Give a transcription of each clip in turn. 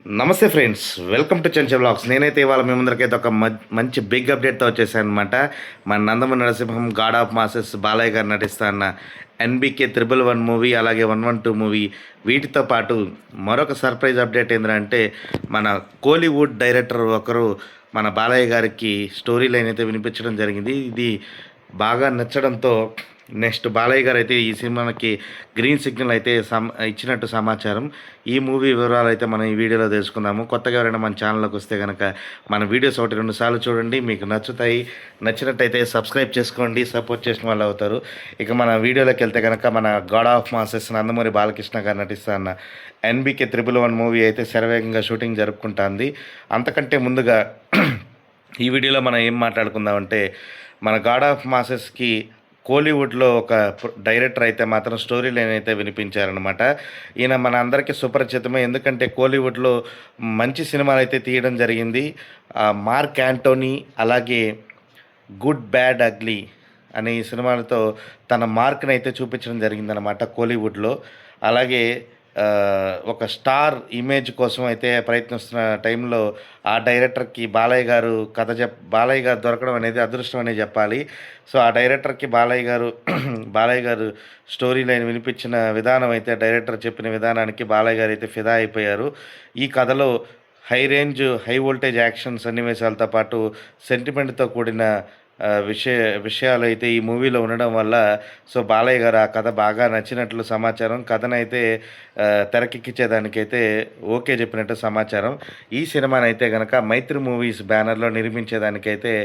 నమస్తే friends, welcome to Chenche blogs. నేనైతే ఇవాళ మీ ముందరికైతే ఒక మంచి బిగ్ అప్డేట్తో వచ్చేసాను అనమాట. మన Nandamuri Narasimham God of masses Balayya గారు నటిస్తున్న ఎన్బికే 111 మూవీ, అలాగే 112 మూవీ, వీటితో పాటు మరొక సర్ప్రైజ్ అప్డేట్ ఏంటంటే మన కోలీవుడ్ డైరెక్టర్ ఒకరు మన బాలయ్య గారికి స్టోరీ లైన్ అయితే వినిపించడం జరిగింది. ఇది బాగా నచ్చడంతో నెక్స్ట్ బాలయ్య గారు అయితే ఈ సినిమాకి గ్రీన్ సిగ్నల్ అయితే ఇచ్చినట్టు సమాచారం. ఈ మూవీ వివరాలు అయితే మనం ఈ వీడియోలో తెలుసుకుందాము. కొత్తగా ఎవరైనా మన ఛానల్లోకి వస్తే కనుక మన వీడియోస్ 1-2 సార్లు చూడండి, మీకు నచ్చుతాయి. నచ్చినట్టయితే సబ్స్క్రైబ్ చేసుకోండి, సపోర్ట్ చేసిన వాళ్ళు అవుతారు. ఇక మన వీడియోలోకి వెళ్తే కనుక మన God of masses Nandamuri Balakrishna గారు నటిస్తున్న ఎన్బికే 111 మూవీ అయితే శరవేగంగా షూటింగ్ జరుపుకుంటుంది. అంతకంటే ముందుగా ఈ వీడియోలో మనం ఏం మాట్లాడుకుందామంటే మన గాడ్ ఆఫ్ మాసెస్కి కోలీవుడ్లో ఒక డైరెక్టర్ అయితే మాత్రం స్టోరీ లైన్ అయితే వినిపించారనమాట. ఈయన మన అందరికీ సుపరిచితమే, ఎందుకంటే కోలీవుడ్లో మంచి సినిమాలు అయితే తీయడం జరిగింది. మార్క్ యాంటోనీ, అలాగే గుడ్ బ్యాడ్ అగ్లీ అనే ఈ సినిమాలతో తన మార్క్ని అయితే చూపించడం జరిగిందనమాట కోలీవుడ్లో. అలాగే ఒక స్టార్ ఇమేజ్ కోసం అయితే ప్రయత్నిస్తున్న టైంలో ఆ డైరెక్టర్కి బాలయ్య గారు దొరకడం అనేది అదృష్టం అనే చెప్పాలి. సో ఆ డైరెక్టర్కి బాలయ్య గారు స్టోరీ లైన్ వినిపించిన విధానం అయితే, డైరెక్టర్ చెప్పిన విధానానికి బాలయ్య గారు అయితే ఫిదా అయిపోయారు. ఈ కథలో హై వోల్టేజ్ యాక్షన్ సన్నివేశాలతో పాటు సెంటిమెంట్తో కూడిన విషయాలు అయితే ఈ మూవీలో ఉండడం వల్ల సో బాలయ్య గారు ఆ కథ బాగా నచ్చినట్లు సమాచారం. కథనైతే తెరకెక్కించేదానికైతే ఓకే చెప్పినట్టు సమాచారం. ఈ సినిమానైతే కనుక మైత్రి మూవీస్ బ్యానర్లో నిర్మించేదానికైతే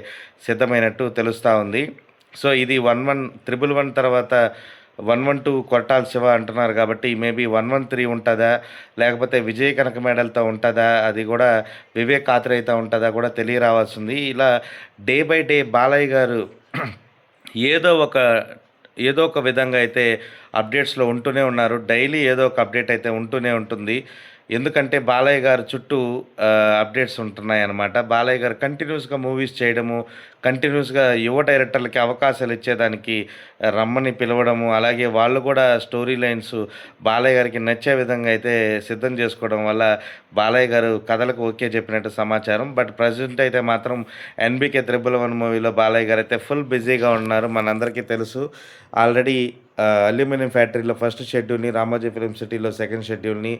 సిద్ధమైనట్టు తెలుస్తూ ఉంది. సో ఇది 111 తర్వాత 112 కొట్టాల శివ అంటున్నారు కాబట్టి మేబీ 113 ఉంటుందా, లేకపోతే విజయ్ కనక మెడల్తో ఉంటుందా, అది కూడా వివేక్ ఆత్రేయతో ఉంటుందా కూడా తెలియరావాల్సింది. ఇలా డే బై డే బాలయ్య గారు ఏదో ఒక విధంగా అయితే అప్డేట్స్లో ఉంటూనే ఉన్నారు. డైలీ ఏదో ఒక అప్డేట్ అయితే ఉంటూనే ఉంటుంది. ఎందుకంటే బాలయ్య గారు చుట్టూ అప్డేట్స్ ఉంటున్నాయన్నమాట. బాలయ్య గారు కంటిన్యూస్గా మూవీస్ చేయడము, కంటిన్యూస్గా యువ డైరెక్టర్లకి అవకాశాలు ఇచ్చేదానికి రమ్మని పిలవడము, అలాగే వాళ్ళు కూడా స్టోరీ లైన్స్ బాలయ్య గారికి నచ్చే విధంగా అయితే సిద్ధం చేసుకోవడం వల్ల బాలయ్య గారు కథలకు ఓకే చెప్పినట్టు సమాచారం. బట్ ప్రజెంట్ అయితే మాత్రం ఎన్బికే 111 మూవీలో బాలయ్య గారు అయితే ఫుల్ బిజీగా ఉన్నారు. మనందరికీ తెలుసు. ఆల్రెడీ అల్యూమినియం ఫ్యాక్టరీలో ఫస్ట్ షెడ్యూల్ని, రామోజీ ఫిలిం సిటీలో సెకండ్ షెడ్యూల్ని,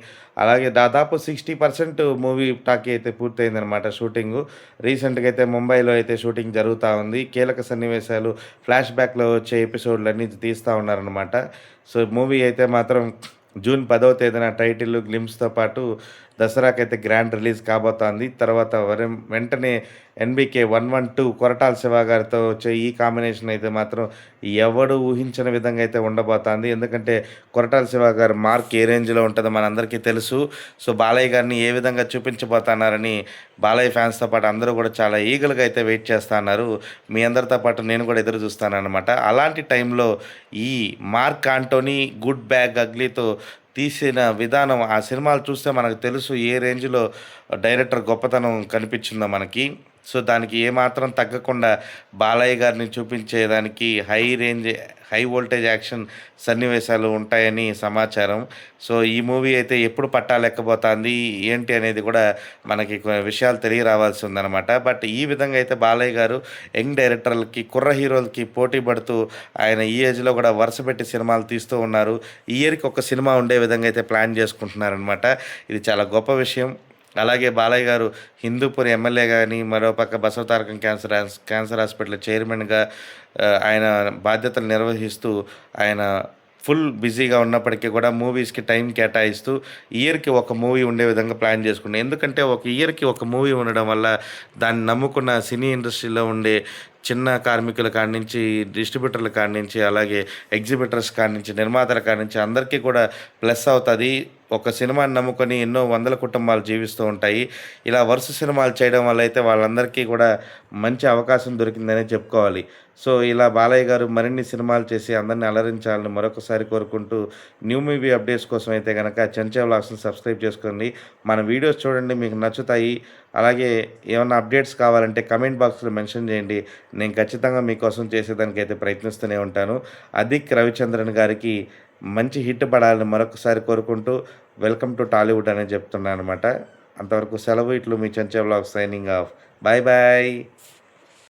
అలాగే దాదాపు 60% మూవీ టాకీ అయితే పూర్తయిందనమాట షూటింగు. రీసెంట్గా అయితే ముంబైలో అయితే షూటింగ్ జరుగుతూ ఉంది. కీలక సన్నివేశాలు, ఫ్లాష్ బ్యాక్లో వచ్చే ఎపిసోడ్లన్నీ తీస్తూ ఉన్నారనమాట. సో మూవీ అయితే మాత్రం జూన్ 10వ తేదీన టైటిల్, గ్లిమ్స్తో పాటు దసరాకైతే గ్రాండ్ రిలీజ్ కాబోతోంది. తర్వాత వెంటనే ఎన్బికే 112 కొరటాల శివ గారితో వచ్చే ఈ కాంబినేషన్ అయితే మాత్రం ఎవడు ఊహించిన విధంగా అయితే ఉండబోతోంది. ఎందుకంటే కొరటాల శివ గారు మార్క్ ఏ రేంజ్లో ఉంటుందో మనందరికీ తెలుసు. సో బాలయ్య గారిని ఏ విధంగా చూపించబోతున్నారని బాలయ్య ఫ్యాన్స్తో పాటు అందరూ కూడా చాలా ఈగలుగా అయితే వెయిట్ చేస్తున్నారు. మీ అందరితో పాటు నేను కూడా ఎదురు చూస్తానన్నమాట. అలాంటి టైంలో ఈ మార్క్ యాంటోనీ గుడ్ బ్యాడ్ అగ్లీతో తీసిన విధానం, ఆ సినిమాలు చూస్తే మనకు తెలుసు ఏ రేంజ్లో డైరెక్టర్ గొప్పతనం కనిపించిందో మనకి. సో దానికి ఏమాత్రం తగ్గకుండా బాలయ్య గారిని చూపించేదానికి హై వోల్టేజ్ యాక్షన్ సన్నివేశాలు ఉంటాయని సమాచారం. సో ఈ మూవీ అయితే ఎప్పుడు పట్టాలెక్కబోతుంది ఏంటి అనేది కూడా మనకి విషయాలు తెలియరావాల్సి ఉందన్నమాట. బట్ ఈ విధంగా అయితే బాలయ్య గారు యంగ్ డైరెక్టర్లకి, కుర్ర హీరోలకి పోటీ పడుతూ ఆయన ఈ ఏజ్లో కూడా వరుస పెట్టి సినిమాలు తీస్తూ ఉన్నారు. ఈ ఇయర్కి ఒక సినిమా ఉండే విధంగా అయితే ప్లాన్ చేసుకుంటున్నారనమాట. ఇది చాలా గొప్ప విషయం. అలాగే బాలయ్య గారు హిందూపూర్ ఎమ్మెల్యే కానీ, మరోపక్క బసవతారకం క్యాన్సర్ హాస్పిటల్ చైర్మన్గా ఆయన బాధ్యతలు నిర్వహిస్తూ ఆయన ఫుల్ బిజీగా ఉన్నప్పటికీ కూడా మూవీస్కి టైం కేటాయిస్తూ ఇయర్కి ఒక మూవీ ఉండే విధంగా ప్లాన్ చేసుకున్నాను. ఎందుకంటే ఒక ఇయర్కి ఒక మూవీ ఉండడం వల్ల దాన్ని నమ్ముకున్న సినీ ఇండస్ట్రీలో ఉండే చిన్న కార్మికుల కాడి నుంచి, డిస్ట్రిబ్యూటర్ల కాడి నుంచి, అలాగే ఎగ్జిబిటర్స్ కాడి నుంచి, నిర్మాతల కాడి నుంచి అందరికీ కూడా ప్లస్ అవుతుంది. ఒక సినిమాని నమ్ముకొని ఎన్నో వందల కుటుంబాలు జీవిస్తూ ఉంటాయి. ఇలా వరుస సినిమాలు చేయడం వల్ల అయితే వాళ్ళందరికీ కూడా మంచి అవకాశం దొరికిందనే చెప్పుకోవాలి. సో ఇలా బాలయ్య గారు మరిన్ని సినిమాలు చేసి అందరిని అలరించాలని మరొకసారి కోరుకుంటూ, న్యూ మూవీ అప్డేట్స్ కోసం అయితే కనుక చెంచా వ్లాగ్స్ని సబ్స్క్రైబ్ చేసుకోండి. మన వీడియోస్ చూడండి, మీకు నచ్చుతాయి. అలాగే ఏమన్నా అప్డేట్స్ కావాలంటే కమెంట్ బాక్స్లో మెన్షన్ చేయండి. నేను ఖచ్చితంగా మీకోసం చేసేదానికి అయితే ప్రయత్నిస్తూనే ఉంటాను. అదిక్ రవిచంద్రన్ గారికి మంచి హిట్ పడాలని మరొకసారి కోరుకుంటూ వెల్కమ్ టు టాలీవుడ్ అనేది చెప్తున్నాను అనమాట. అంతవరకు సెలవు. ఇట్లు మీ Chencha vlogs signing off. Bye bye.